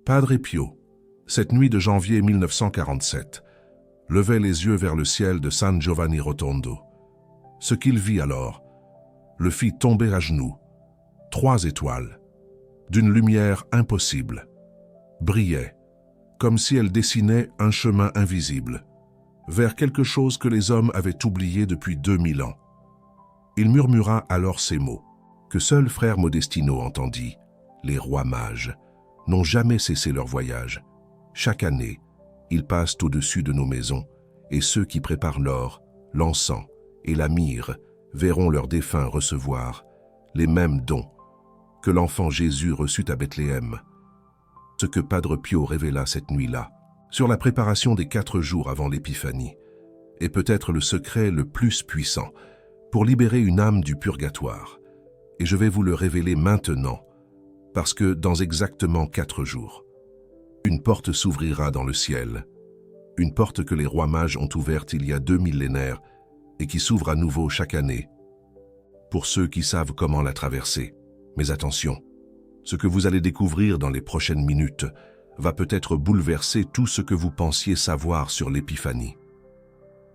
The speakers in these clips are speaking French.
Padre Pio, cette nuit de janvier 1947, levait les yeux vers le ciel de San Giovanni Rotondo. Ce qu'il vit alors le fit tomber à genoux. 3 étoiles, d'une lumière impossible, brillaient, comme si elles dessinaient un chemin invisible, vers quelque chose que les hommes avaient oublié depuis 2000 ans. Il murmura alors ces mots, que seul frère Modestino entendit. Les rois mages n'ont jamais cessé leur voyage. Chaque année, ils passent au-dessus de nos maisons, et ceux qui préparent l'or, l'encens et la myrrhe verront leurs défunts recevoir les mêmes dons que l'enfant Jésus reçut à Bethléem. Ce que Padre Pio révéla cette nuit-là, sur la préparation des 4 jours avant l'Épiphanie, est peut-être le secret le plus puissant pour libérer une âme du purgatoire. Et je vais vous le révéler maintenant, parce que dans exactement 4 jours, une porte s'ouvrira dans le ciel, une porte que les rois mages ont ouverte il y a 2 millénaires et qui s'ouvre à nouveau chaque année, pour ceux qui savent comment la traverser. Mais attention, ce que vous allez découvrir dans les prochaines minutes va peut-être bouleverser tout ce que vous pensiez savoir sur l'Épiphanie.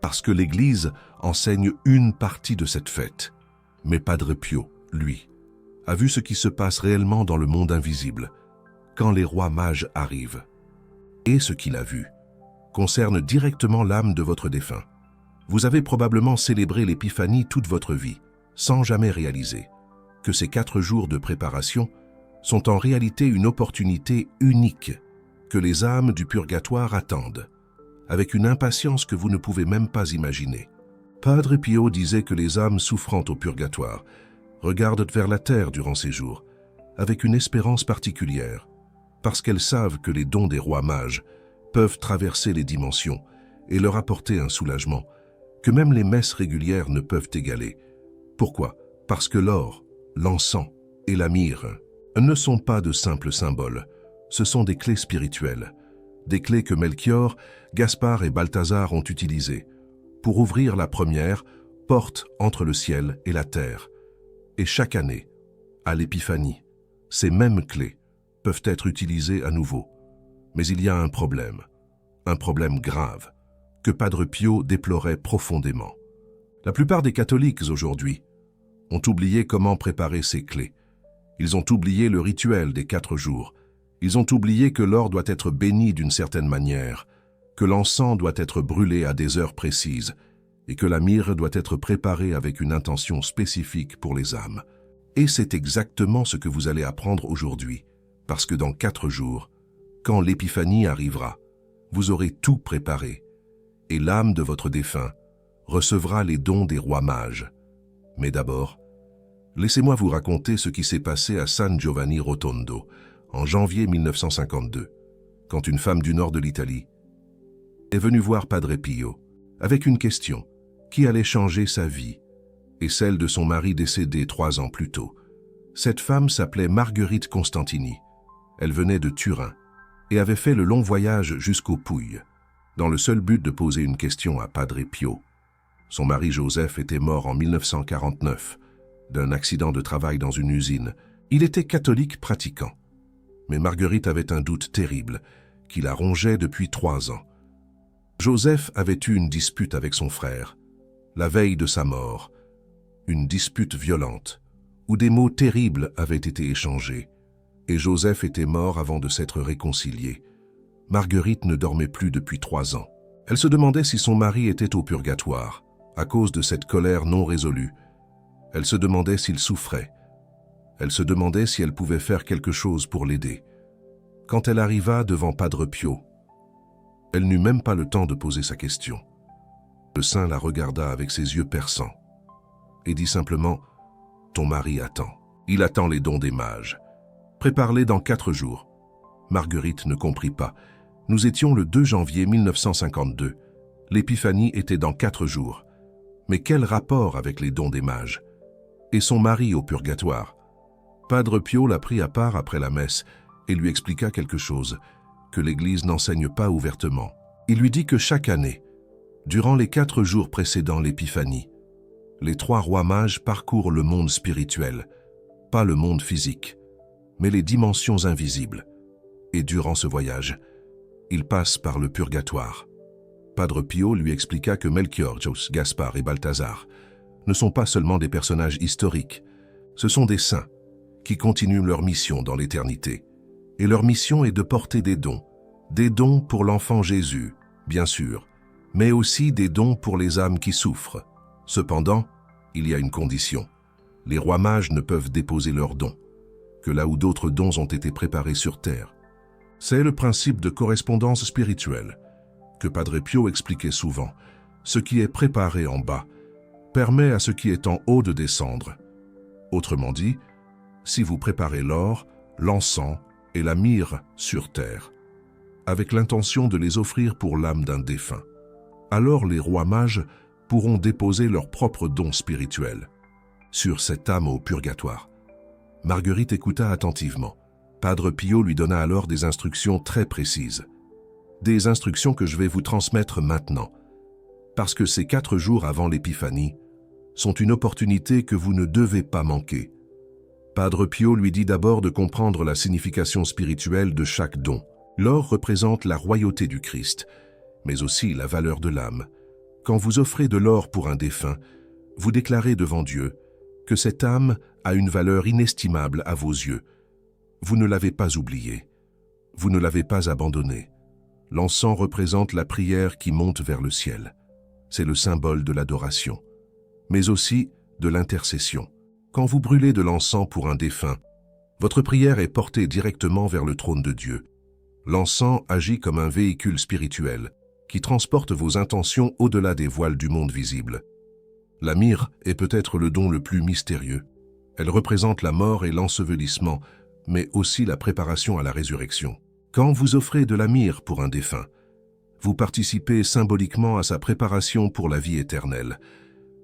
Parce que l'Église enseigne une partie de cette fête, mais Padre Pio, lui, a vu ce qui se passe réellement dans le monde invisible, quand les rois mages arrivent. Et ce qu'il a vu concerne directement l'âme de votre défunt. Vous avez probablement célébré l'Épiphanie toute votre vie, sans jamais réaliser que ces 4 jours de préparation sont en réalité une opportunité unique que les âmes du purgatoire attendent, avec une impatience que vous ne pouvez même pas imaginer. Padre Pio disait que les âmes souffrant au purgatoire regardent vers la terre durant ces jours, avec une espérance particulière, parce qu'elles savent que les dons des rois mages peuvent traverser les dimensions et leur apporter un soulagement que même les messes régulières ne peuvent égaler. Pourquoi? Parce que l'or, l'encens et la myrrhe ne sont pas de simples symboles, ce sont des clés spirituelles, des clés que Melchior, Gaspard et Balthazar ont utilisées pour ouvrir la première porte entre le ciel et la terre. Et chaque année, à l'Épiphanie, ces mêmes clés peuvent être utilisées à nouveau. Mais il y a un problème grave, que Padre Pio déplorait profondément. La plupart des catholiques aujourd'hui ont oublié comment préparer ces clés. Ils ont oublié le rituel des 4 jours. Ils ont oublié que l'or doit être béni d'une certaine manière, que l'encens doit être brûlé à des heures précises et que la myrrhe doit être préparée avec une intention spécifique pour les âmes. Et c'est exactement ce que vous allez apprendre aujourd'hui, parce que dans 4 jours, quand l'Épiphanie arrivera, vous aurez tout préparé, et l'âme de votre défunt recevra les dons des rois mages. Mais d'abord, laissez-moi vous raconter ce qui s'est passé à San Giovanni Rotondo en janvier 1952, quand une femme du nord de l'Italie est venue voir Padre Pio avec une question qui allait changer sa vie et celle de son mari décédé 3 ans plus tôt. Cette femme s'appelait Marguerite Constantini. Elle venait de Turin et avait fait le long voyage jusqu'aux Pouilles, dans le seul but de poser une question à Padre Pio. Son mari Joseph était mort en 1949 d'un accident de travail dans une usine. Il était catholique pratiquant. Mais Marguerite avait un doute terrible qui la rongeait depuis 3 ans. Joseph avait eu une dispute avec son frère, la veille de sa mort, une dispute violente, où des mots terribles avaient été échangés, et Joseph était mort avant de s'être réconcilié. Marguerite ne dormait plus depuis 3 ans. Elle se demandait si son mari était au purgatoire, à cause de cette colère non résolue. Elle se demandait s'il souffrait. Elle se demandait si elle pouvait faire quelque chose pour l'aider. Quand elle arriva devant Padre Pio, elle n'eut même pas le temps de poser sa question. Le saint la regarda avec ses yeux perçants et dit simplement « Ton mari attend. Il attend les dons des mages. Prépare-les dans 4 jours. » Marguerite ne comprit pas. Nous étions le 2 janvier 1952. L'Épiphanie était dans 4 jours. Mais quel rapport avec les dons des mages? Et son mari au purgatoire? Padre Pio la prit à part après la messe et lui expliqua quelque chose que l'Église n'enseigne pas ouvertement. Il lui dit que chaque année, durant les 4 jours précédant l'Épiphanie, les 3 rois mages parcourent le monde spirituel, pas le monde physique, mais les dimensions invisibles, Et durant ce voyage, il passe par le purgatoire. Padre Pio lui expliqua que Melchior, Gaspard et Balthazar ne sont pas seulement des personnages historiques, ce sont des saints qui continuent leur mission dans l'éternité. Et leur mission est de porter des dons pour l'enfant Jésus, bien sûr, mais aussi des dons pour les âmes qui souffrent. Cependant, il y a une condition. Les rois mages ne peuvent déposer leurs dons que là où d'autres dons ont été préparés sur terre. C'est le principe de correspondance spirituelle que Padre Pio expliquait souvent. Ce qui est préparé en bas permet à ce qui est en haut de descendre. Autrement dit, si vous préparez l'or, l'encens et la myrrhe sur terre, avec l'intention de les offrir pour l'âme d'un défunt, alors les rois mages pourront déposer leurs propres dons spirituels sur cette âme au purgatoire. Marguerite écouta attentivement. Padre Pio lui donna alors des instructions très précises. Des instructions que je vais vous transmettre maintenant, parce que ces 4 jours avant l'Épiphanie sont une opportunité que vous ne devez pas manquer. Padre Pio lui dit d'abord de comprendre la signification spirituelle de chaque don. L'or représente la royauté du Christ, mais aussi la valeur de l'âme. Quand vous offrez de l'or pour un défunt, vous déclarez devant Dieu que cette âme a une valeur inestimable à vos yeux. Vous ne l'avez pas oubliée, vous ne l'avez pas abandonnée. L'encens représente la prière qui monte vers le ciel. C'est le symbole de l'adoration, mais aussi de l'intercession. Quand vous brûlez de l'encens pour un défunt, votre prière est portée directement vers le trône de Dieu. L'encens agit comme un véhicule spirituel qui transporte vos intentions au-delà des voiles du monde visible. La myrrhe est peut-être le don le plus mystérieux. Elle représente la mort et l'ensevelissement, mais aussi la préparation à la résurrection. Quand vous offrez de la myrrhe pour un défunt, vous participez symboliquement à sa préparation pour la vie éternelle.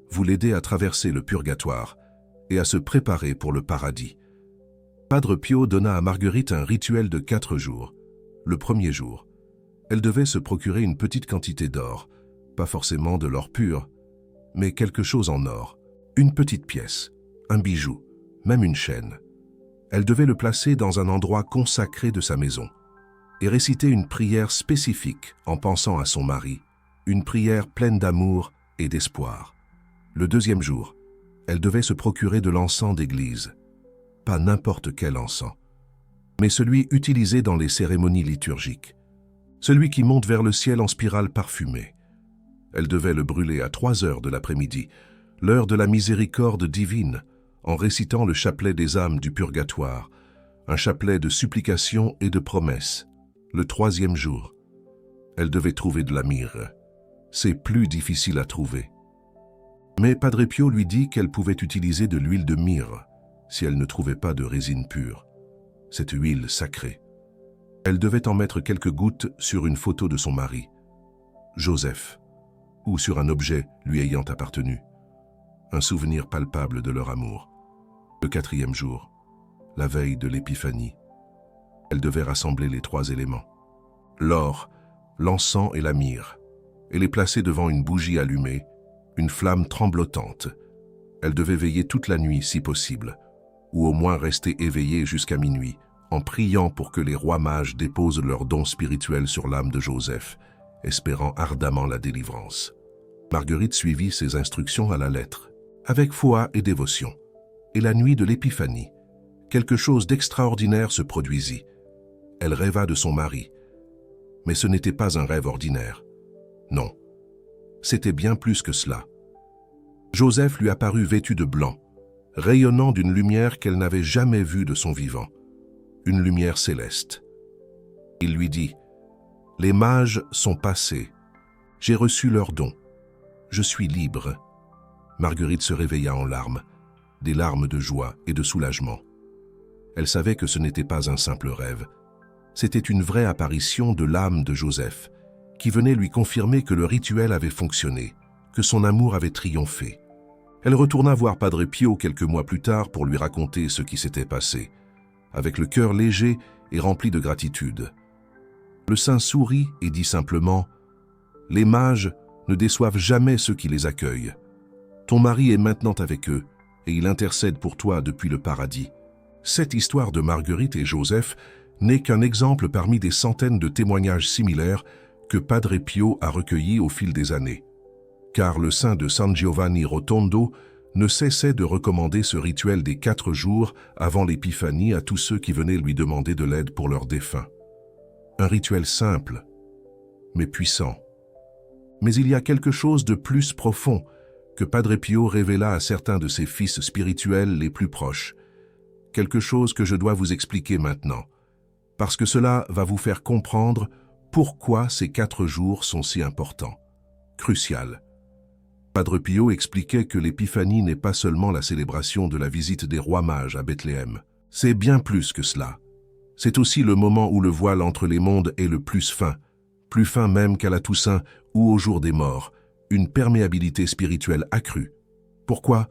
Vous l'aidez à traverser le purgatoire et à se préparer pour le paradis. Padre Pio donna à Marguerite un rituel de 4 jours. Le premier jour, elle devait se procurer une petite quantité d'or, pas forcément de l'or pur, mais quelque chose en or, une petite pièce, un bijou, même une chaîne. Elle devait le placer dans un endroit consacré de sa maison et réciter une prière spécifique en pensant à son mari, une prière pleine d'amour et d'espoir. Le deuxième jour, elle devait se procurer de l'encens d'église, pas n'importe quel encens, mais celui utilisé dans les cérémonies liturgiques, celui qui monte vers le ciel en spirale parfumée. Elle devait le brûler à 3 heures de l'après-midi, l'heure de la miséricorde divine, en récitant le chapelet des âmes du purgatoire, un chapelet de supplication et de promesses. Le 3e jour, elle devait trouver de la myrrhe. C'est plus difficile à trouver. Mais Padre Pio lui dit qu'elle pouvait utiliser de l'huile de myrrhe si elle ne trouvait pas de résine pure, cette huile sacrée. Elle devait en mettre quelques gouttes sur une photo de son mari, Joseph, ou sur un objet lui ayant appartenu, un souvenir palpable de leur amour. Le 4e jour, la veille de l'Épiphanie, elle devait rassembler les 3 éléments, l'or, l'encens et la myrrhe, et les placer devant une bougie allumée, une flamme tremblotante. Elle devait veiller toute la nuit si possible, ou au moins rester éveillée jusqu'à minuit, en priant pour que les rois mages déposent leurs dons spirituels sur l'âme de Joseph, espérant ardemment la délivrance. Marguerite suivit ces instructions à la lettre, avec foi et dévotion. Et la nuit de l'Épiphanie, quelque chose d'extraordinaire se produisit. Elle rêva de son mari. Mais ce n'était pas un rêve ordinaire. Non, c'était bien plus que cela. Joseph lui apparut vêtu de blanc, rayonnant d'une lumière qu'elle n'avait jamais vue de son vivant, une lumière céleste. Il lui dit, « Les mages sont passés, j'ai reçu leurs dons, je suis libre. » Marguerite se réveilla en larmes, des larmes de joie et de soulagement. Elle savait que ce n'était pas un simple rêve, c'était une vraie apparition de l'âme de Joseph, qui venait lui confirmer que le rituel avait fonctionné, que son amour avait triomphé. Elle retourna voir Padre Pio quelques mois plus tard pour lui raconter ce qui s'était passé, avec le cœur léger et rempli de gratitude. Le saint sourit et dit simplement « Les mages ne déçoivent jamais ceux qui les accueillent. Ton mari est maintenant avec eux et il intercède pour toi depuis le paradis. » Cette histoire de Marguerite et Joseph n'est qu'un exemple parmi des centaines de témoignages similaires que Padre Pio a recueillis au fil des années. Car le saint de San Giovanni Rotondo ne cessait de recommander ce rituel des 4 jours avant l'Épiphanie à tous ceux qui venaient lui demander de l'aide pour leurs défunts. Un rituel simple, mais puissant. Mais il y a quelque chose de plus profond que Padre Pio révéla à certains de ses fils spirituels les plus proches. Quelque chose que je dois vous expliquer maintenant, parce que cela va vous faire comprendre pourquoi ces 4 jours sont si importants, crucial. Padre Pio expliquait que l'Épiphanie n'est pas seulement la célébration de la visite des rois mages à Bethléem. C'est bien plus que cela. C'est aussi le moment où le voile entre les mondes est le plus fin même qu'à la Toussaint ou au jour des morts, une perméabilité spirituelle accrue. Pourquoi?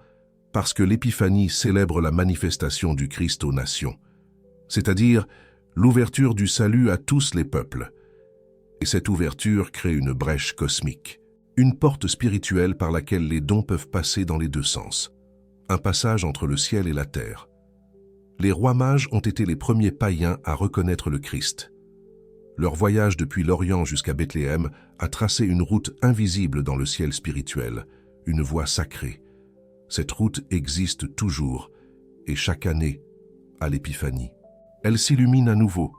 Parce que l'Épiphanie célèbre la manifestation du Christ aux nations, c'est-à-dire l'ouverture du salut à tous les peuples. Et cette ouverture crée une brèche cosmique. Une porte spirituelle par laquelle les dons peuvent passer dans les 2 sens. Un passage entre le ciel et la terre. Les rois mages ont été les premiers païens à reconnaître le Christ. Leur voyage depuis l'Orient jusqu'à Bethléem a tracé une route invisible dans le ciel spirituel, une voie sacrée. Cette route existe toujours, et chaque année, à l'Épiphanie. Elle s'illumine à nouveau,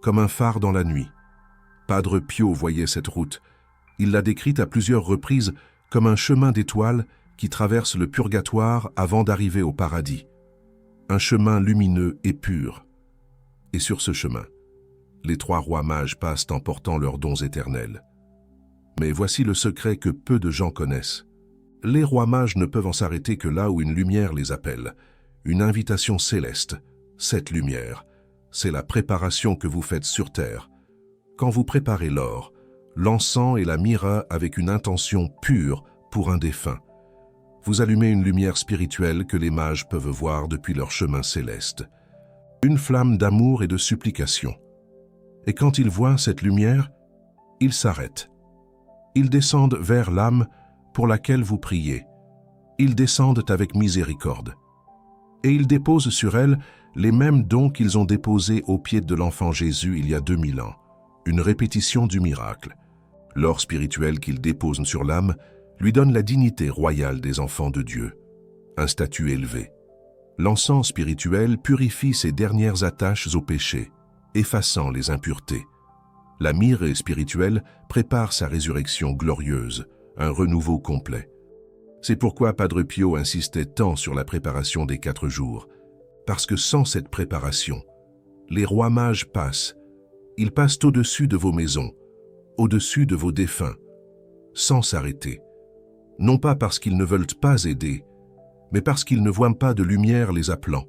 comme un phare dans la nuit. Padre Pio voyait cette route. Il l'a décrite à plusieurs reprises comme un chemin d'étoiles qui traverse le purgatoire avant d'arriver au paradis. Un chemin lumineux et pur. Et sur ce chemin, les 3 rois mages passent en portant leurs dons éternels. Mais voici le secret que peu de gens connaissent. Les rois mages ne peuvent en s'arrêter que là où une lumière les appelle, une invitation céleste. Cette lumière, c'est la préparation que vous faites sur terre. Quand vous préparez l'or, l'encens et la myrrhe avec une intention pure pour un défunt. Vous allumez une lumière spirituelle que les mages peuvent voir depuis leur chemin céleste. Une flamme d'amour et de supplication. Et quand ils voient cette lumière, ils s'arrêtent. Ils descendent vers l'âme pour laquelle vous priez. Ils descendent avec miséricorde. Et ils déposent sur elle les mêmes dons qu'ils ont déposés aux pieds de l'enfant Jésus il y a 2000 ans. Une répétition du miracle. L'or spirituel qu'il dépose sur l'âme lui donne la dignité royale des enfants de Dieu, un statut élevé. L'encens spirituel purifie ses dernières attaches au péché, effaçant les impuretés. La myrrhe spirituelle prépare sa résurrection glorieuse, un renouveau complet. C'est pourquoi Padre Pio insistait tant sur la préparation des 4 jours, parce que sans cette préparation, les rois mages passent. Ils passent au-dessus de vos maisons, au-dessus de vos défunts, sans s'arrêter. Non pas parce qu'ils ne veulent pas aider, mais parce qu'ils ne voient pas de lumière les appelant,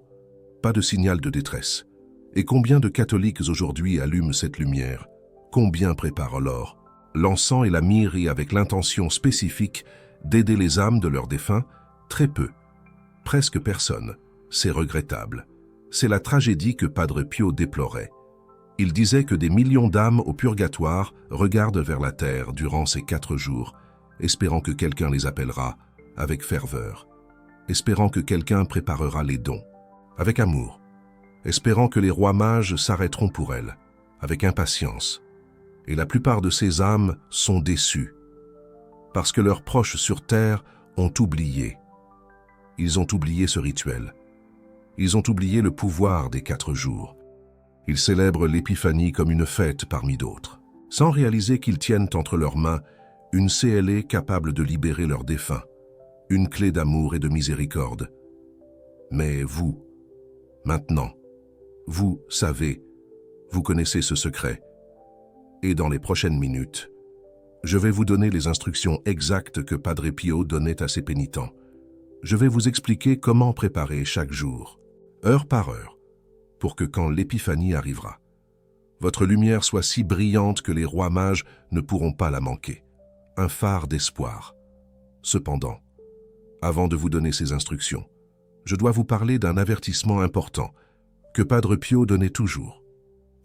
pas de signal de détresse. Et combien de catholiques aujourd'hui allument cette lumière? Combien préparent l'or, l'encens et la myrrhe avec l'intention spécifique d'aider les âmes de leurs défunts? Très peu, presque personne. C'est regrettable. C'est la tragédie que Padre Pio déplorait. Il disait que des millions d'âmes au purgatoire regardent vers la terre durant ces 4 jours, espérant que quelqu'un les appellera avec ferveur, espérant que quelqu'un préparera les dons, avec amour, espérant que les rois mages s'arrêteront pour elles, avec impatience. Et la plupart de ces âmes sont déçues, parce que leurs proches sur terre ont oublié. Ils ont oublié ce rituel. Ils ont oublié le pouvoir des 4 jours. Ils célèbrent l'Épiphanie comme une fête parmi d'autres, sans réaliser qu'ils tiennent entre leurs mains une CLE capable de libérer leurs défunts, une clé d'amour et de miséricorde. Mais vous, maintenant, vous savez, vous connaissez ce secret. Et dans les prochaines minutes, je vais vous donner les instructions exactes que Padre Pio donnait à ses pénitents. Je vais vous expliquer comment préparer chaque jour, heure par heure, pour que quand l'Épiphanie arrivera, votre lumière soit si brillante que les rois mages ne pourront pas la manquer. Un phare d'espoir. Cependant, avant de vous donner ces instructions, je dois vous parler d'un avertissement important que Padre Pio donnait toujours.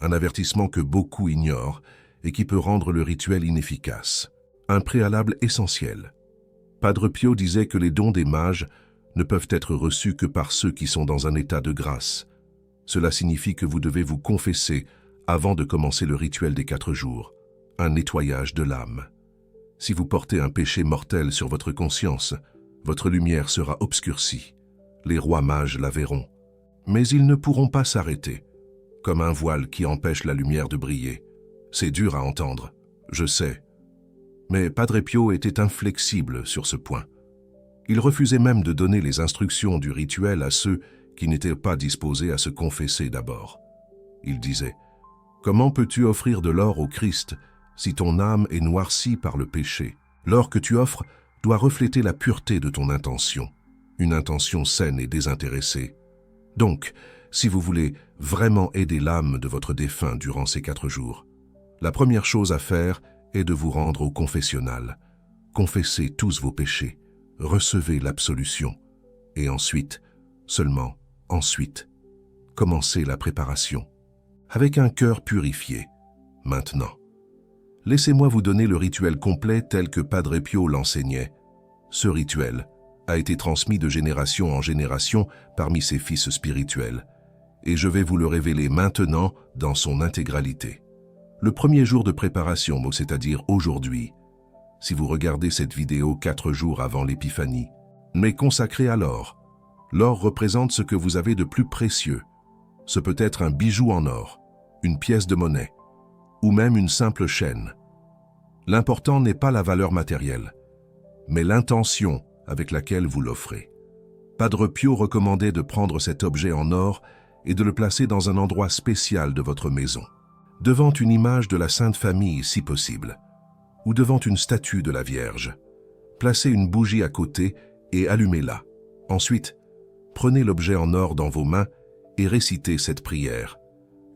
Un avertissement que beaucoup ignorent et qui peut rendre le rituel inefficace. Un préalable essentiel. Padre Pio disait que les dons des mages ne peuvent être reçus que par ceux qui sont dans un état de grâce, Cela signifie que vous devez vous confesser avant de commencer le rituel des 4 jours, un nettoyage de l'âme. Si vous portez un péché mortel sur votre conscience, votre lumière sera obscurcie. Les rois mages la verront. Mais ils ne pourront pas s'arrêter, comme un voile qui empêche la lumière de briller. C'est dur à entendre, je sais. Mais Padre Pio était inflexible sur ce point. Il refusait même de donner les instructions du rituel à ceux qui n'étaient pas disposés à se confesser d'abord. Il disait « Comment peux-tu offrir de l'or au Christ si ton âme est noircie par le péché? L'or que tu offres doit refléter la pureté de ton intention, une intention saine et désintéressée. Donc, si vous voulez vraiment aider l'âme de votre défunt durant ces 4 jours, la première chose à faire est de vous rendre au confessionnal. Confessez tous vos péchés, recevez l'absolution, et ensuite, seulement ensuite, commencez la préparation, avec un cœur purifié. Maintenant, laissez-moi vous donner le rituel complet tel que Padre Pio l'enseignait. Ce rituel a été transmis de génération en génération parmi ses fils spirituels, et je vais vous le révéler maintenant dans son intégralité. Le premier jour de préparation, c'est-à-dire aujourd'hui, si vous regardez cette vidéo 4 jours avant l'épiphanie, mais consacré à l'or. L'or représente ce que vous avez de plus précieux. Ce peut être un bijou en or, une pièce de monnaie, ou même une simple chaîne. L'important n'est pas la valeur matérielle, mais l'intention avec laquelle vous l'offrez. Padre Pio recommandait de prendre cet objet en or et de le placer dans un endroit spécial de votre maison, devant une image de la Sainte Famille si possible, ou devant une statue de la Vierge. Placez une bougie à côté et allumez-la. Ensuite, prenez l'objet en or dans vos mains et récitez cette prière,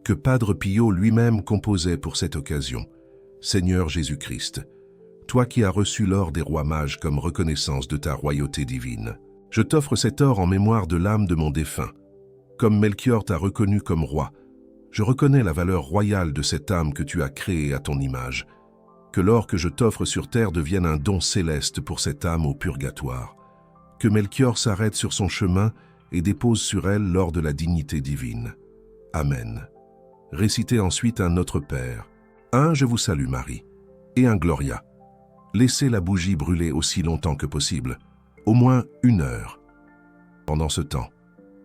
que Padre Pio lui-même composait pour cette occasion. Seigneur Jésus-Christ, toi qui as reçu l'or des rois mages comme reconnaissance de ta royauté divine, je t'offre cet or en mémoire de l'âme de mon défunt. Comme Melchior t'a reconnu comme roi, je reconnais la valeur royale de cette âme que tu as créée à ton image. Que l'or que je t'offre sur terre devienne un don céleste pour cette âme au purgatoire. Que Melchior s'arrête sur son chemin et dépose sur elle l'or de la dignité divine. Amen. Récitez ensuite un Notre Père, un Je vous salue Marie, et un Gloria. Laissez la bougie brûler aussi longtemps que possible, au moins 1 heure. Pendant ce temps,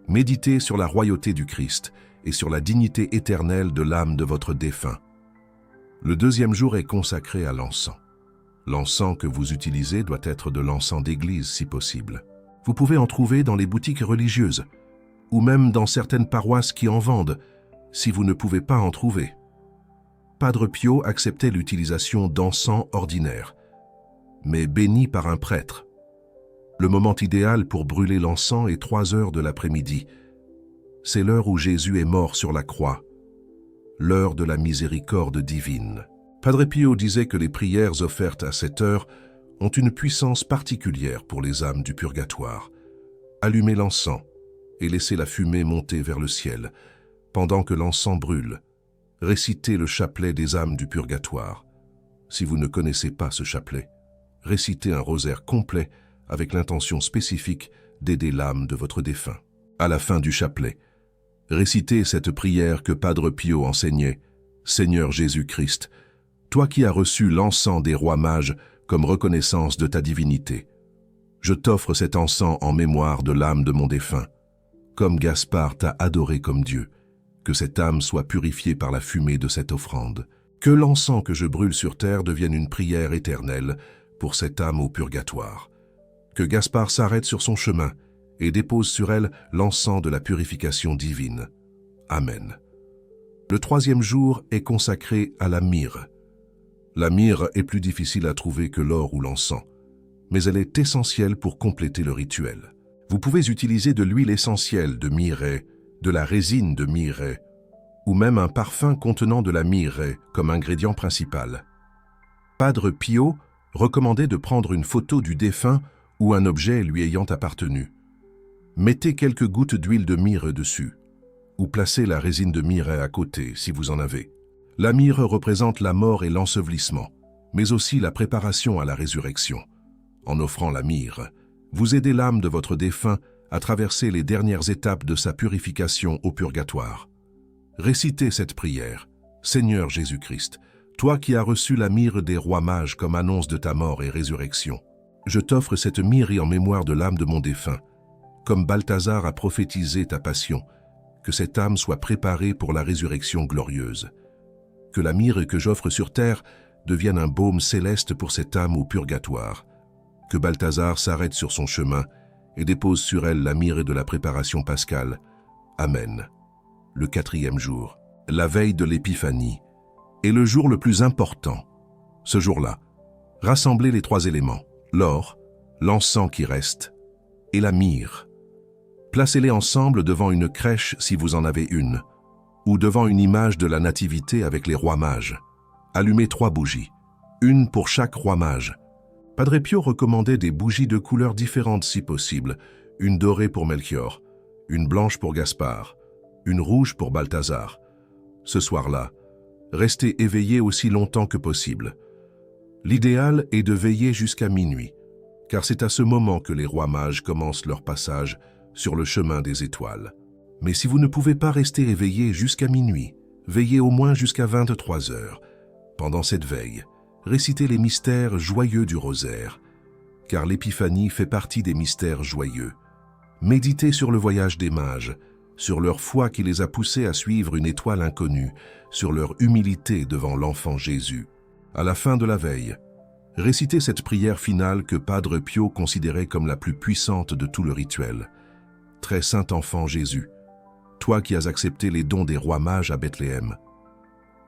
méditez sur la royauté du Christ et sur la dignité éternelle de l'âme de votre défunt. Le deuxième jour est consacré à l'encens. L'encens que vous utilisez doit être de l'encens d'église si possible. Vous pouvez en trouver dans les boutiques religieuses, ou même dans certaines paroisses qui en vendent, si vous ne pouvez pas en trouver. Padre Pio acceptait l'utilisation d'encens ordinaire, mais béni par un prêtre. Le moment idéal pour brûler l'encens est 3 heures de l'après-midi. C'est l'heure où Jésus est mort sur la croix, l'heure de la miséricorde divine. Padre Pio disait que les prières offertes à cette heure ont une puissance particulière pour les âmes du purgatoire. Allumez l'encens et laissez la fumée monter vers le ciel. Pendant que l'encens brûle, récitez le chapelet des âmes du purgatoire. Si vous ne connaissez pas ce chapelet, récitez un rosaire complet avec l'intention spécifique d'aider l'âme de votre défunt. À la fin du chapelet, récitez cette prière que Padre Pio enseignait. Seigneur Jésus-Christ, toi qui as reçu l'encens des rois mages comme reconnaissance de ta divinité, je t'offre cet encens en mémoire de l'âme de mon défunt. Comme Gaspard t'a adoré comme Dieu, que cette âme soit purifiée par la fumée de cette offrande. Que l'encens que je brûle sur terre devienne une prière éternelle pour cette âme au purgatoire. Que Gaspard s'arrête sur son chemin et dépose sur elle l'encens de la purification divine. Amen. Le 3e jour est consacré à la myrrhe. La myrrhe est plus difficile à trouver que l'or ou l'encens, mais elle est essentielle pour compléter le rituel. Vous pouvez utiliser de l'huile essentielle de myrrhe, de la résine de myrrhe, ou même un parfum contenant de la myrrhe comme ingrédient principal. Padre Pio recommandait de prendre une photo du défunt ou un objet lui ayant appartenu. Mettez quelques gouttes d'huile de myrrhe dessus, ou placez la résine de myrrhe à côté si vous en avez. La myrrhe représente la mort et l'ensevelissement, mais aussi la préparation à la résurrection. En offrant la myrrhe, vous aidez l'âme de votre défunt à traverser les dernières étapes de sa purification au purgatoire. Récitez cette prière. Seigneur Jésus-Christ, toi qui as reçu la myrrhe des rois mages comme annonce de ta mort et résurrection, je t'offre cette myrrhe en mémoire de l'âme de mon défunt. Comme Balthazar a prophétisé ta passion, que cette âme soit préparée pour la résurrection glorieuse. Que la myrrhe que j'offre sur terre devienne un baume céleste pour cette âme au purgatoire. Que Balthazar s'arrête sur son chemin et dépose sur elle la myrrhe de la préparation pascale. Amen. Le 4e jour, la veille de l'Épiphanie, est le jour le plus important. Ce jour-là, rassemblez les 3 éléments, l'or, l'encens qui reste et la myrrhe. Placez-les ensemble devant une crèche si vous en avez une, ou devant une image de la nativité avec les rois mages. Allumez 3 bougies, une pour chaque roi mage. Padre Pio recommandait des bougies de couleurs différentes si possible, une dorée pour Melchior, une blanche pour Gaspard, une rouge pour Balthazar. Ce soir-là, restez éveillés aussi longtemps que possible. L'idéal est de veiller jusqu'à minuit, car c'est à ce moment que les rois mages commencent leur passage sur le chemin des étoiles. Mais si vous ne pouvez pas rester éveillé jusqu'à minuit, veillez au moins jusqu'à 23 heures. Pendant cette veille, récitez les mystères joyeux du rosaire, car l'Épiphanie fait partie des mystères joyeux. Méditez sur le voyage des mages, sur leur foi qui les a poussés à suivre une étoile inconnue, sur leur humilité devant l'enfant Jésus. À la fin de la veille, récitez cette prière finale que Padre Pio considérait comme la plus puissante de tout le rituel. Très saint enfant Jésus, toi qui as accepté les dons des rois mages à Bethléem,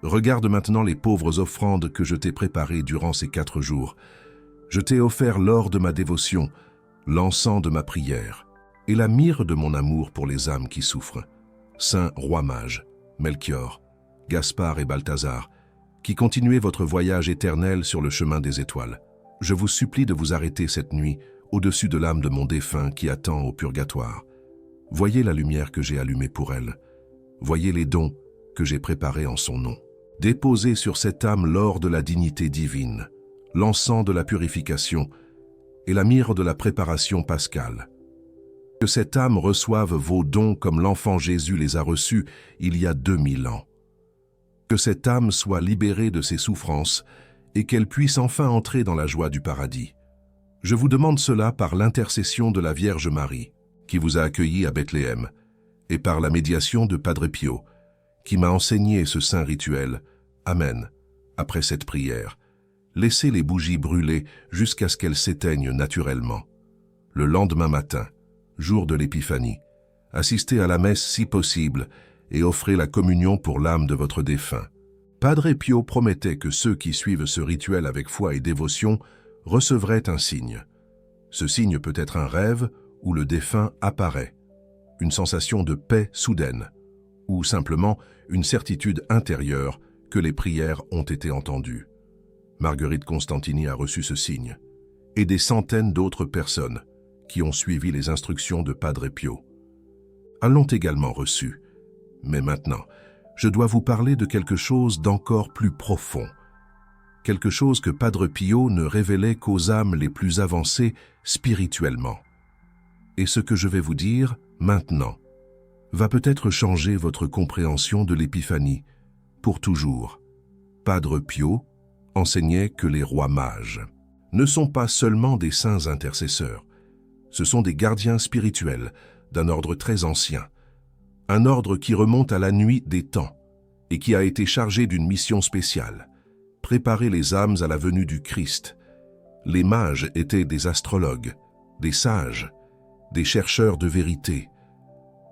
regarde maintenant les pauvres offrandes que je t'ai préparées durant ces 4 jours. Je t'ai offert l'or de ma dévotion, l'encens de ma prière, et la myrrhe de mon amour pour les âmes qui souffrent. Saints rois mages, Melchior, Gaspard et Balthazar, qui continuez votre voyage éternel sur le chemin des étoiles. Je vous supplie de vous arrêter cette nuit au-dessus de l'âme de mon défunt qui attend au purgatoire. Voyez la lumière que j'ai allumée pour elle. Voyez les dons que j'ai préparés en son nom. Déposez sur cette âme l'or de la dignité divine, l'encens de la purification et la myrrhe de la préparation pascale. Que cette âme reçoive vos dons comme l'enfant Jésus les a reçus il y a 2000 ans. Que cette âme soit libérée de ses souffrances et qu'elle puisse enfin entrer dans la joie du paradis. Je vous demande cela par l'intercession de la Vierge Marie, qui vous a accueilli à Bethléem, et par la médiation de Padre Pio, qui m'a enseigné ce saint rituel. Amen. Après cette prière, laissez les bougies brûler jusqu'à ce qu'elles s'éteignent naturellement. Le lendemain matin, jour de l'Épiphanie, assistez à la messe si possible et offrez la communion pour l'âme de votre défunt. Padre Pio promettait que ceux qui suivent ce rituel avec foi et dévotion recevraient un signe. Ce signe peut être un rêve où le défunt apparaît, une sensation de paix soudaine, ou simplement une certitude intérieure que les prières ont été entendues. Marguerite Constantini a reçu ce signe, et des centaines d'autres personnes qui ont suivi les instructions de Padre Pio. Elles l'ont également reçu. Mais maintenant, je dois vous parler de quelque chose d'encore plus profond, quelque chose que Padre Pio ne révélait qu'aux âmes les plus avancées spirituellement. Et ce que je vais vous dire maintenant va peut-être changer votre compréhension de l'Épiphanie pour toujours. Padre Pio enseignait que les rois mages ne sont pas seulement des saints intercesseurs, ce sont des gardiens spirituels d'un ordre très ancien, un ordre qui remonte à la nuit des temps et qui a été chargé d'une mission spéciale, préparer les âmes à la venue du Christ. Les mages étaient des astrologues, des sages, des chercheurs de vérité.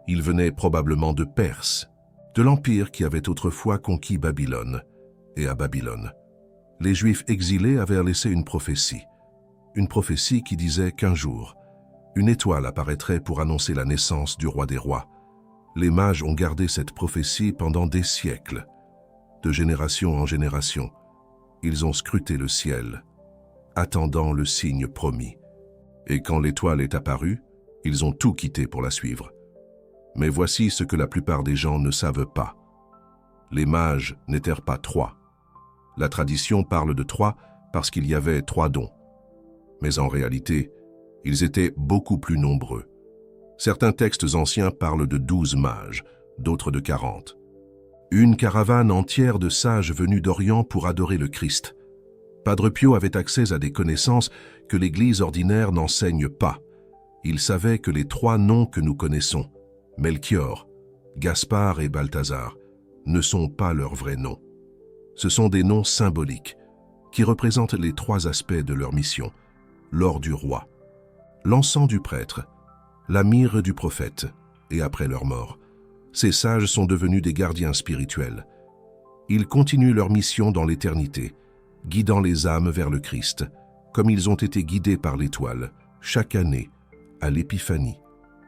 Ils venaient probablement de Perse, de l'empire qui avait autrefois conquis Babylone. Et à Babylone, les Juifs exilés avaient laissé une prophétie qui disait qu'un jour, une étoile apparaîtrait pour annoncer la naissance du roi des rois. Les mages ont gardé cette prophétie pendant des siècles. De génération en génération, ils ont scruté le ciel, attendant le signe promis. Et quand l'étoile est apparue, ils ont tout quitté pour la suivre. Mais voici ce que la plupart des gens ne savent pas. Les mages n'étaient pas 3. La tradition parle de 3 parce qu'il y avait 3 dons. Mais en réalité, ils étaient beaucoup plus nombreux. Certains textes anciens parlent de 12 mages, d'autres de 40. Une caravane entière de sages venus d'Orient pour adorer le Christ. Padre Pio avait accès à des connaissances que l'Église ordinaire n'enseigne pas. Il savait que les 3 noms que nous connaissons, Melchior, Gaspard et Balthazar, ne sont pas leurs vrais noms. Ce sont des noms symboliques qui représentent les 3 aspects de leur mission: l'or du roi, l'encens du prêtre, la myrrhe du prophète, et après leur mort. Ces sages sont devenus des gardiens spirituels. Ils continuent leur mission dans l'éternité, guidant les âmes vers le Christ, comme ils ont été guidés par l'étoile, chaque année, à l'Épiphanie.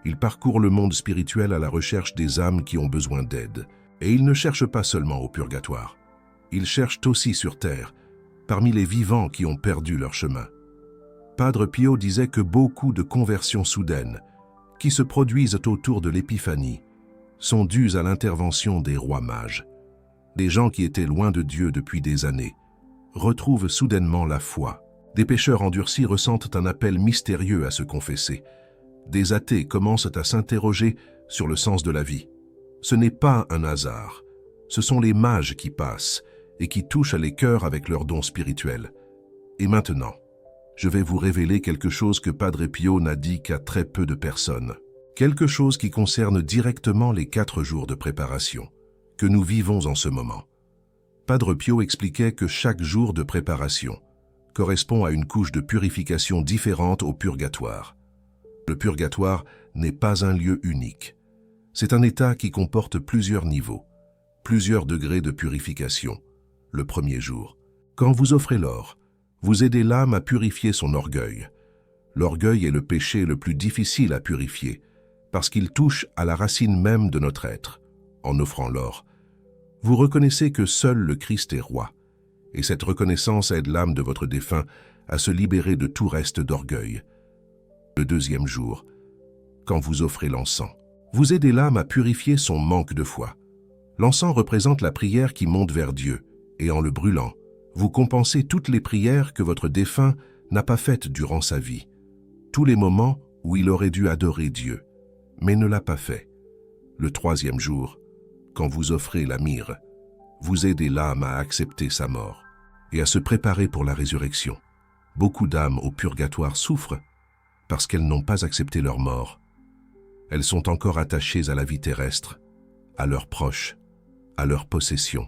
Ils parcourent le monde spirituel à la recherche des âmes qui ont besoin d'aide. Et ils ne cherchent pas seulement au purgatoire. Ils cherchent aussi sur terre, parmi les vivants qui ont perdu leur chemin. Padre Pio disait que beaucoup de conversions soudaines, qui se produisent autour de l'Épiphanie, sont dues à l'intervention des rois mages. Des gens qui étaient loin de Dieu depuis des années retrouvent soudainement la foi. Des pécheurs endurcis ressentent un appel mystérieux à se confesser. Des athées commencent à s'interroger sur le sens de la vie. Ce n'est pas un hasard. Ce sont les mages qui passent et qui touchent les cœurs avec leurs dons spirituels. Et maintenant, je vais vous révéler quelque chose que Padre Pio n'a dit qu'à très peu de personnes. Quelque chose qui concerne directement les 4 jours de préparation que nous vivons en ce moment. Padre Pio expliquait que chaque jour de préparation correspond à une couche de purification différente au purgatoire. Le purgatoire n'est pas un lieu unique. C'est un état qui comporte plusieurs niveaux, plusieurs degrés de purification. Le premier jour, quand vous offrez l'or, vous aidez l'âme à purifier son orgueil. L'orgueil est le péché le plus difficile à purifier, parce qu'il touche à la racine même de notre être. En offrant l'or, vous reconnaissez que seul le Christ est roi, et cette reconnaissance aide l'âme de votre défunt à se libérer de tout reste d'orgueil. Le deuxième jour, quand vous offrez l'encens, vous aidez l'âme à purifier son manque de foi. L'encens représente la prière qui monte vers Dieu, et en le brûlant, vous compensez toutes les prières que votre défunt n'a pas faites durant sa vie, tous les moments où il aurait dû adorer Dieu, mais ne l'a pas fait. Le troisième jour, quand vous offrez la myrrhe, vous aidez l'âme à accepter sa mort et à se préparer pour la résurrection. Beaucoup d'âmes au purgatoire souffrent parce qu'elles n'ont pas accepté leur mort. Elles sont encore attachées à la vie terrestre, à leurs proches, à leurs possessions.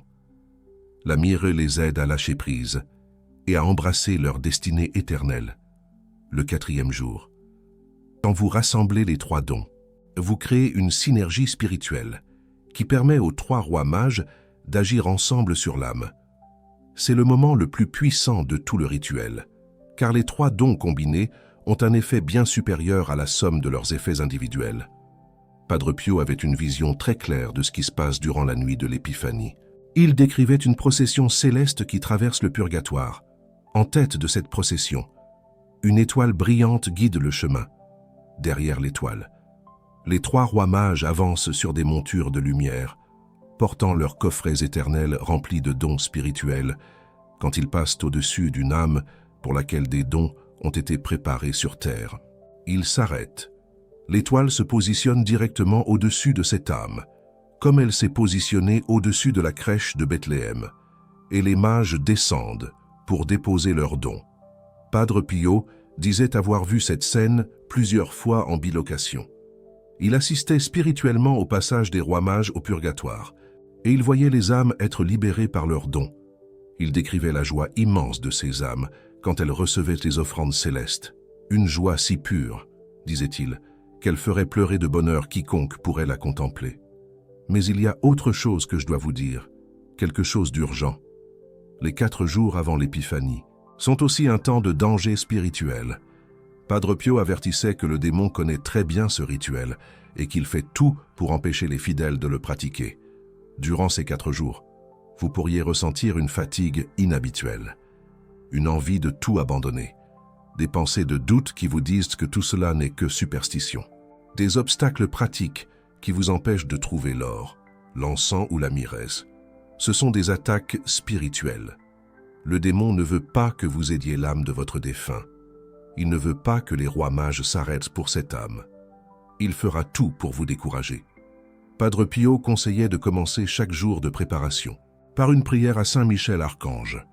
La myrrhe les aide à lâcher prise et à embrasser leur destinée éternelle. Le quatrième jour, quand vous rassemblez les 3 dons, vous créez une synergie spirituelle qui permet aux 3 rois mages d'agir ensemble sur l'âme. C'est le moment le plus puissant de tout le rituel, car les 3 dons combinés ont un effet bien supérieur à la somme de leurs effets individuels. Padre Pio avait une vision très claire de ce qui se passe durant la nuit de l'Épiphanie. Il décrivait une procession céleste qui traverse le purgatoire. En tête de cette procession, une étoile brillante guide le chemin. Derrière l'étoile, les 3 rois mages avancent sur des montures de lumière, portant leurs coffrets éternels remplis de dons spirituels, quand ils passent au-dessus d'une âme pour laquelle des dons ont été préparés sur terre. Ils s'arrêtent. L'étoile se positionne directement au-dessus de cette âme, comme elle s'est positionnée au-dessus de la crèche de Bethléem, et les mages descendent pour déposer leurs dons. Padre Pio disait avoir vu cette scène plusieurs fois en bilocation. Il assistait spirituellement au passage des rois mages au purgatoire, et il voyait les âmes être libérées par leurs dons. Il décrivait la joie immense de ces âmes quand elles recevaient les offrandes célestes. Une joie si pure, disait-il, qu'elle ferait pleurer de bonheur quiconque pourrait la contempler. Mais il y a autre chose que je dois vous dire, quelque chose d'urgent. Les 4 jours avant l'Épiphanie sont aussi un temps de danger spirituel. Padre Pio avertissait que le démon connaît très bien ce rituel et qu'il fait tout pour empêcher les fidèles de le pratiquer. Durant ces 4 jours, vous pourriez ressentir une fatigue inhabituelle, une envie de tout abandonner, des pensées de doute qui vous disent que tout cela n'est que superstition, des obstacles pratiques qui vous empêchent de trouver l'or, l'encens ou la myrrhe. Ce sont des attaques spirituelles. Le démon ne veut pas que vous aidiez l'âme de votre défunt. Il ne veut pas que les rois mages s'arrêtent pour cette âme. il fera tout pour vous décourager. Padre Pio conseillait de commencer chaque jour de préparation par une prière à Saint Michel Archange.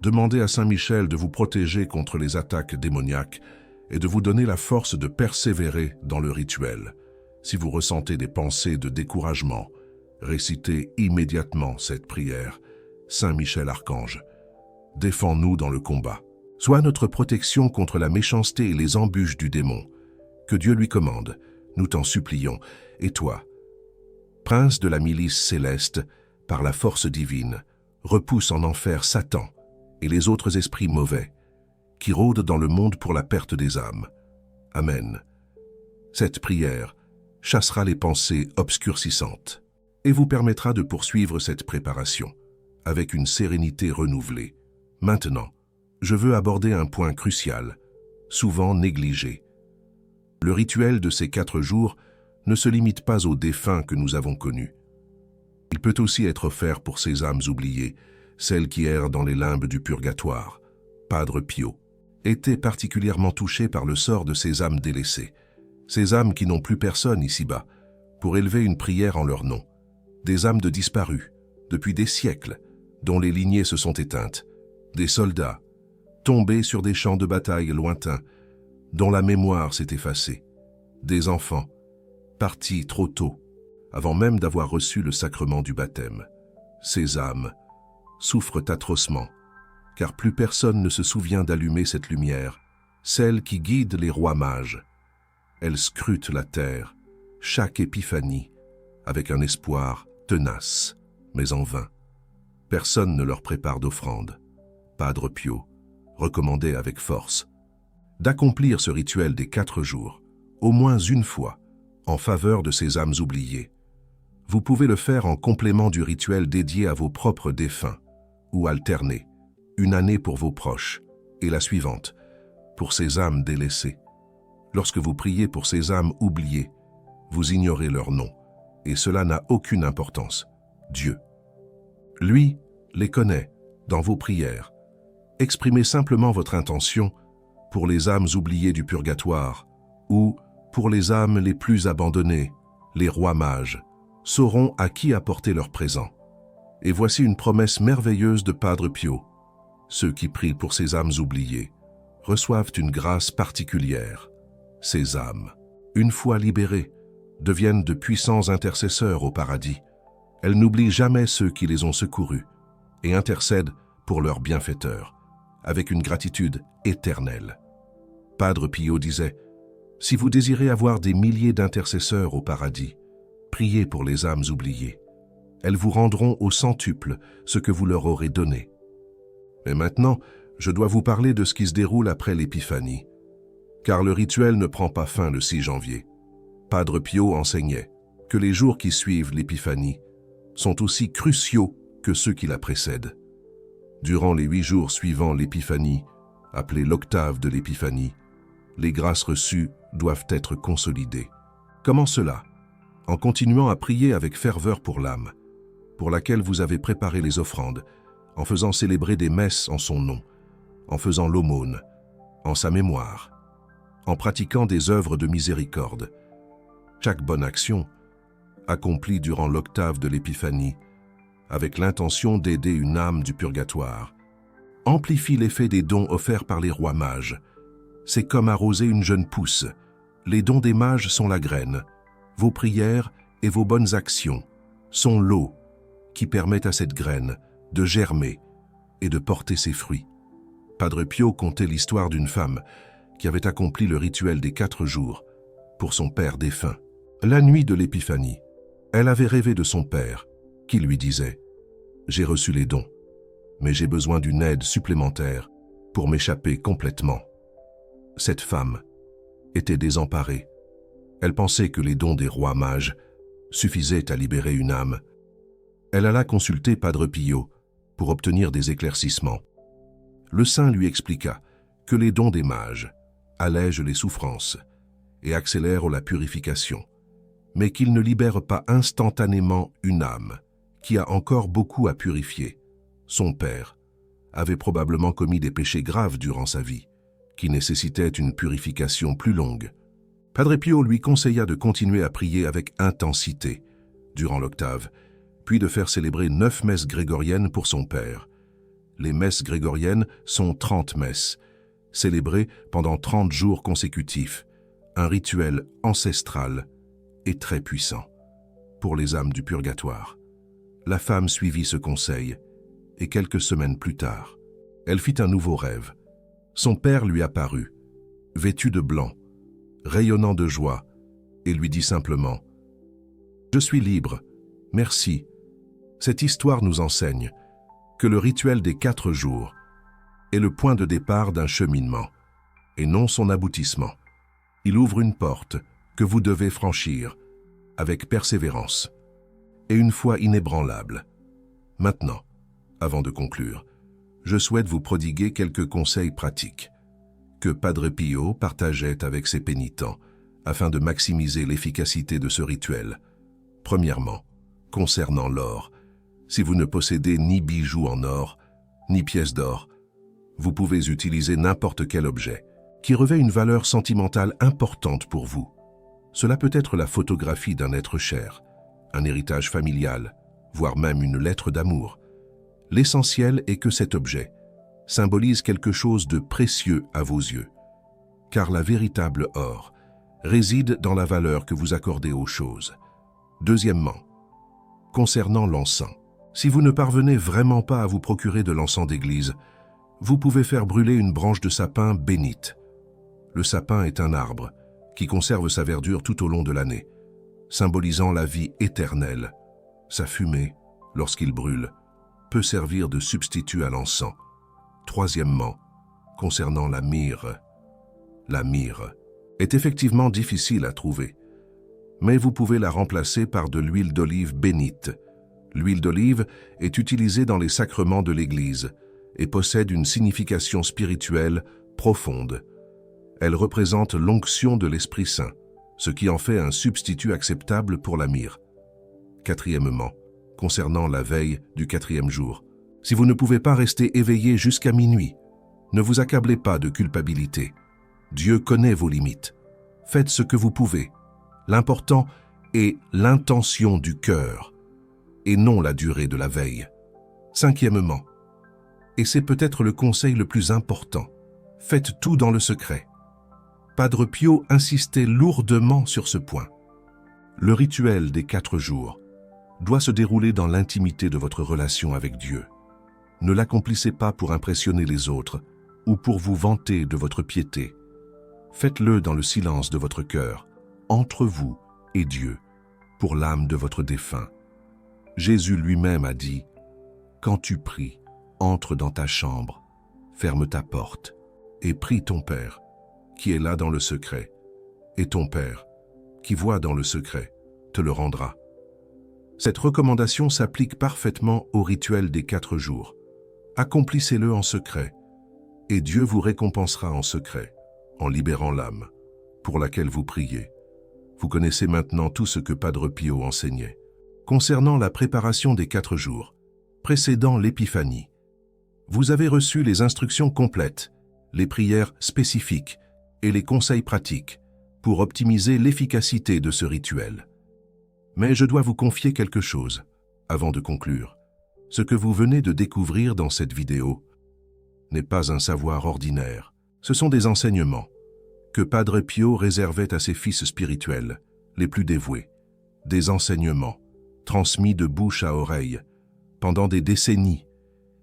Demandez à Saint Michel de vous protéger contre les attaques démoniaques et de vous donner la force de persévérer dans le rituel. Si vous ressentez des pensées de découragement, récitez immédiatement cette prière. Saint Michel Archange, défends-nous dans le combat. Sois notre protection contre la méchanceté et les embûches du démon. Que Dieu lui commande, nous t'en supplions. Et toi, prince de la milice céleste, par la force divine, repousse en enfer Satan et les autres esprits mauvais qui rôdent dans le monde pour la perte des âmes. Amen. Cette prière chassera les pensées obscurcissantes et vous permettra de poursuivre cette préparation avec une sérénité renouvelée. Maintenant, je veux aborder un point crucial, souvent négligé. Le rituel de ces 4 jours ne se limite pas aux défunts que nous avons connus. Il peut aussi être offert pour ces âmes oubliées, celles qui errent dans les limbes du purgatoire. Padre Pio était particulièrement touché par le sort de ces âmes délaissées, ces âmes qui n'ont plus personne ici-bas, pour élever une prière en leur nom, des âmes de disparus, depuis des siècles, dont les lignées se sont éteintes, des soldats, tombés sur des champs de bataille lointains, dont la mémoire s'est effacée, des enfants, partis trop tôt, avant même d'avoir reçu le sacrement du baptême. Ces âmes souffrent atrocement, car plus personne ne se souvient d'allumer cette lumière, celle qui guide les rois mages. Elles scrutent la terre, chaque épiphanie, avec un espoir tenace, mais en vain. Personne ne leur prépare d'offrande. Padre Pio recommandait avec force d'accomplir ce rituel des 4 jours, au moins une fois, en faveur de ces âmes oubliées. Vous pouvez le faire en complément du rituel dédié à vos propres défunts, ou alterner, une année pour vos proches, et la suivante, pour ces âmes délaissées. Lorsque vous priez pour ces âmes oubliées, vous ignorez leur nom, et cela n'a aucune importance. Dieu, lui, les connaît dans vos prières. Exprimez simplement votre intention pour les âmes oubliées du purgatoire, ou pour les âmes les plus abandonnées, les rois mages, sauront à qui apporter leur présent. Et voici une promesse merveilleuse de Padre Pio. Ceux qui prient pour ces âmes oubliées reçoivent une grâce particulière. Ces âmes, une fois libérées, deviennent de puissants intercesseurs au paradis. Elles n'oublient jamais ceux qui les ont secourus et intercèdent pour leurs bienfaiteurs, avec une gratitude éternelle. Padre Pio disait, « Si vous désirez avoir des milliers d'intercesseurs au paradis, priez pour les âmes oubliées. Elles vous rendront au centuple ce que vous leur aurez donné. » Mais maintenant, je dois vous parler de ce qui se déroule après l'Épiphanie, car le rituel ne prend pas fin le 6 janvier. Padre Pio enseignait que les jours qui suivent l'Épiphanie sont aussi cruciaux que ceux qui la précèdent. Durant les 8 jours suivant l'Épiphanie, appelée l'octave de l'Épiphanie, les grâces reçues doivent être consolidées. Comment cela? En continuant à prier avec ferveur pour l'âme, pour laquelle vous avez préparé les offrandes, en faisant célébrer des messes en son nom, en faisant l'aumône, en sa mémoire, en pratiquant des œuvres de miséricorde. Chaque bonne action, accomplie durant l'octave de l'Épiphanie, avec l'intention d'aider une âme du purgatoire, amplifie l'effet des dons offerts par les rois mages. C'est comme arroser une jeune pousse. Les dons des mages sont la graine. Vos prières et vos bonnes actions sont l'eau qui permet à cette graine de germer et de porter ses fruits. Padre Pio contait l'histoire d'une femme qui avait accompli le rituel des 4 jours pour son père défunt. La nuit de l'Épiphanie, elle avait rêvé de son père qui lui disait « J'ai reçu les dons, mais j'ai besoin d'une aide supplémentaire pour m'échapper complètement. » Cette femme était désemparée. Elle pensait que les dons des rois mages suffisaient à libérer une âme. Elle alla consulter Padre Pio pour obtenir des éclaircissements. Le saint lui expliqua que les dons des mages allègent les souffrances et accélèrent la purification, mais qu'ils ne libèrent pas instantanément une âme qui a encore beaucoup à purifier. Son père avait probablement commis des péchés graves durant sa vie, qui nécessitaient une purification plus longue. Padre Pio lui conseilla de continuer à prier avec intensité durant l'octave, puis de faire célébrer 9 messes grégoriennes pour son père. Les messes grégoriennes sont 30 messes, célébrées pendant 30 jours consécutifs, un rituel ancestral et très puissant pour les âmes du purgatoire. La femme suivit ce conseil, et quelques semaines plus tard, elle fit un nouveau rêve. Son père lui apparut, vêtu de blanc, rayonnant de joie, et lui dit simplement « Je suis libre, merci. » Cette histoire nous enseigne que le rituel des 4 jours est le point de départ d'un cheminement, et non son aboutissement. Il ouvre une porte que vous devez franchir avec persévérance et une foi inébranlable. Maintenant, avant de conclure, je souhaite vous prodiguer quelques conseils pratiques que Padre Pio partageait avec ses pénitents afin de maximiser l'efficacité de ce rituel. Premièrement, concernant l'or, si vous ne possédez ni bijoux en or, ni pièces d'or, vous pouvez utiliser n'importe quel objet qui revêt une valeur sentimentale importante pour vous. Cela peut être la photographie d'un être cher, un héritage familial, voire même une lettre d'amour. L'essentiel est que cet objet symbolise quelque chose de précieux à vos yeux, car la véritable or réside dans la valeur que vous accordez aux choses. Deuxièmement, concernant l'encens, si vous ne parvenez vraiment pas à vous procurer de l'encens d'église, vous pouvez faire brûler une branche de sapin bénite. Le sapin est un arbre qui conserve sa verdure tout au long de l'année, symbolisant la vie éternelle. Sa fumée, lorsqu'il brûle, peut servir de substitut à l'encens. Troisièmement, concernant la myrrhe. La myrrhe est effectivement difficile à trouver, mais vous pouvez la remplacer par de l'huile d'olive bénite. L'huile d'olive est utilisée dans les sacrements de l'Église et possède une signification spirituelle profonde. Elle représente l'onction de l'Esprit Saint, ce qui en fait un substitut acceptable pour la myrrhe. Quatrièmement, concernant la veille du 4e jour, si vous ne pouvez pas rester éveillé jusqu'à minuit, ne vous accablez pas de culpabilité. Dieu connaît vos limites. Faites ce que vous pouvez. L'important est l'intention du cœur et non la durée de la veille. Cinquièmement, et c'est peut-être le conseil le plus important, faites tout dans le secret. Padre Pio insistait lourdement sur ce point. Le rituel des 4 jours doit se dérouler dans l'intimité de votre relation avec Dieu. Ne l'accomplissez pas pour impressionner les autres ou pour vous vanter de votre piété. Faites-le dans le silence de votre cœur, entre vous et Dieu, pour l'âme de votre défunt. Jésus lui-même a dit « Quand tu pries, entre dans ta chambre, ferme ta porte et prie ton Père, qui est là dans le secret, et ton Père, qui voit dans le secret, te le rendra. » Cette recommandation s'applique parfaitement au rituel des 4 jours. Accomplissez-le en secret, et Dieu vous récompensera en secret, en libérant l'âme, pour laquelle vous priez. Vous connaissez maintenant tout ce que Padre Pio enseignait. Concernant la préparation des 4 jours, précédant l'Épiphanie, vous avez reçu les instructions complètes, les prières spécifiques et les conseils pratiques pour optimiser l'efficacité de ce rituel. Mais je dois vous confier quelque chose avant de conclure. Ce que vous venez de découvrir dans cette vidéo n'est pas un savoir ordinaire. Ce sont des enseignements que Padre Pio réservait à ses fils spirituels, les plus dévoués. Des enseignements transmis de bouche à oreille pendant des décennies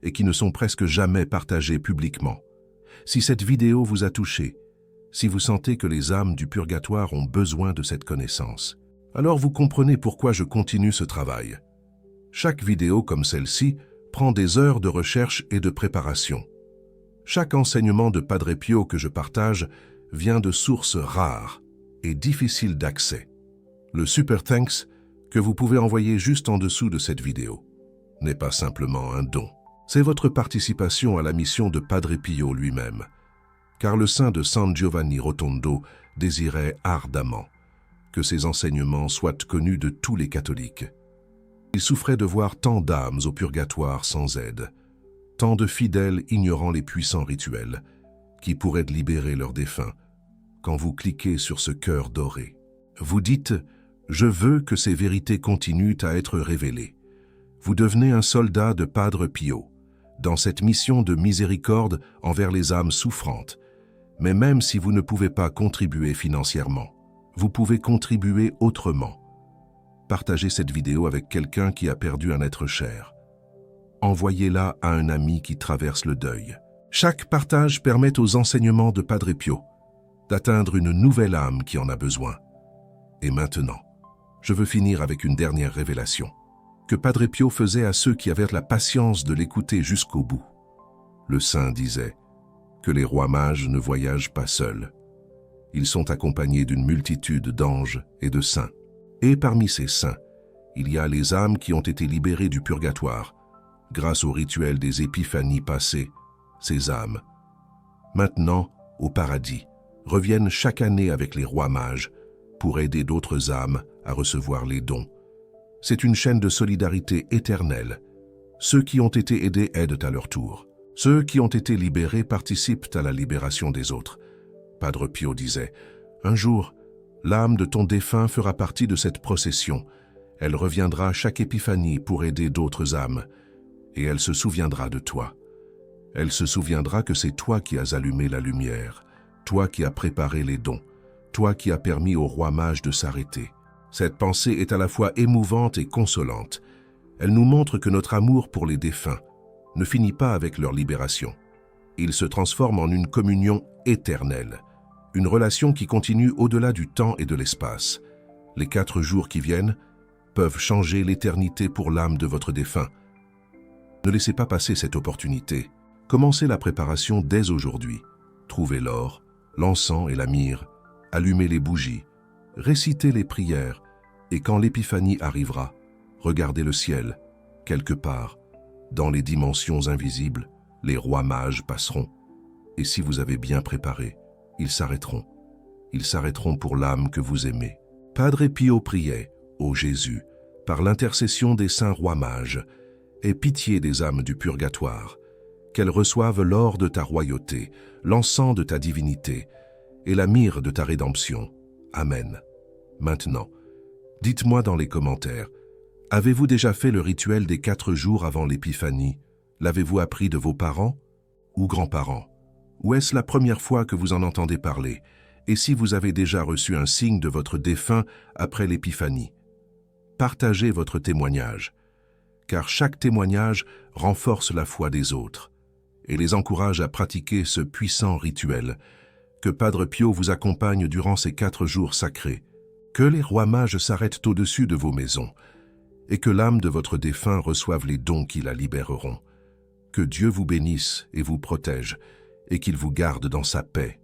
et qui ne sont presque jamais partagés publiquement. Si cette vidéo vous a touché, si vous sentez que les âmes du purgatoire ont besoin de cette connaissance, alors vous comprenez pourquoi je continue ce travail. Chaque vidéo comme celle-ci prend des heures de recherche et de préparation. Chaque enseignement de Padre Pio que je partage vient de sources rares et difficiles d'accès. Le Super Thanks que vous pouvez envoyer juste en dessous de cette vidéo n'est pas simplement un don. C'est votre participation à la mission de Padre Pio lui-même, car le saint de San Giovanni Rotondo désirait ardemment que ses enseignements soient connus de tous les catholiques. Il souffrait de voir tant d'âmes au purgatoire sans aide, tant de fidèles ignorant les puissants rituels qui pourraient libérer leurs défunts, quand vous cliquez sur ce cœur doré. Vous dites « Je veux que ces vérités continuent à être révélées ». Vous devenez un soldat de Padre Pio, dans cette mission de miséricorde envers les âmes souffrantes. Mais même si vous ne pouvez pas contribuer financièrement, vous pouvez contribuer autrement. Partagez cette vidéo avec quelqu'un qui a perdu un être cher. Envoyez-la à un ami qui traverse le deuil. Chaque partage permet aux enseignements de Padre Pio d'atteindre une nouvelle âme qui en a besoin. Et maintenant, je veux finir avec une dernière révélation que Padre Pio faisait à ceux qui avaient la patience de l'écouter jusqu'au bout. Le saint disait que les rois mages ne voyagent pas seuls. Ils sont accompagnés d'une multitude d'anges et de saints. Et parmi ces saints, il y a les âmes qui ont été libérées du purgatoire, grâce au rituel des épiphanies passées. Ces âmes, maintenant au paradis, reviennent chaque année avec les rois mages pour aider d'autres âmes à recevoir les dons. C'est une chaîne de solidarité éternelle. Ceux qui ont été aidés aident à leur tour. Ceux qui ont été libérés participent à la libération des autres. Padre Pio disait, « Un jour, l'âme de ton défunt fera partie de cette procession. Elle reviendra chaque épiphanie pour aider d'autres âmes, et elle se souviendra de toi. Elle se souviendra que c'est toi qui as allumé la lumière, toi qui as préparé les dons, toi qui as permis au roi mage de s'arrêter. » Cette pensée est à la fois émouvante et consolante. Elle nous montre que notre amour pour les défunts ne finit pas avec leur libération. Il se transforme en une communion éternelle, une relation qui continue au-delà du temps et de l'espace. Les 4 jours qui viennent peuvent changer l'éternité pour l'âme de votre défunt. Ne laissez pas passer cette opportunité. Commencez la préparation dès aujourd'hui. Trouvez l'or, l'encens et la myrrhe, allumez les bougies, récitez les prières, et quand l'épiphanie arrivera, regardez le ciel, quelque part, dans les dimensions invisibles, les rois mages passeront, et si vous avez bien préparé, ils s'arrêteront. Ils s'arrêteront pour l'âme que vous aimez. Padre Pio priait, ô Jésus, par l'intercession des saints rois mages, aie pitié des âmes du purgatoire, qu'elles reçoivent l'or de ta royauté, l'encens de ta divinité, et la myrrhe de ta rédemption. Amen. Maintenant, dites-moi dans les commentaires, avez-vous déjà fait le rituel des 4 jours avant l'épiphanie? L'avez-vous appris de vos parents ou grands-parents? Ou est-ce la première fois que vous en entendez parler? Et si vous avez déjà reçu un signe de votre défunt après l'épiphanie? Partagez votre témoignage, car chaque témoignage renforce la foi des autres et les encourage à pratiquer ce puissant rituel. Que Padre Pio vous accompagne durant ces 4 jours sacrés. Que les rois mages s'arrêtent au-dessus de vos maisons et que l'âme de votre défunt reçoive les dons qui la libéreront. Que Dieu vous bénisse et vous protège et qu'il vous garde dans sa paix.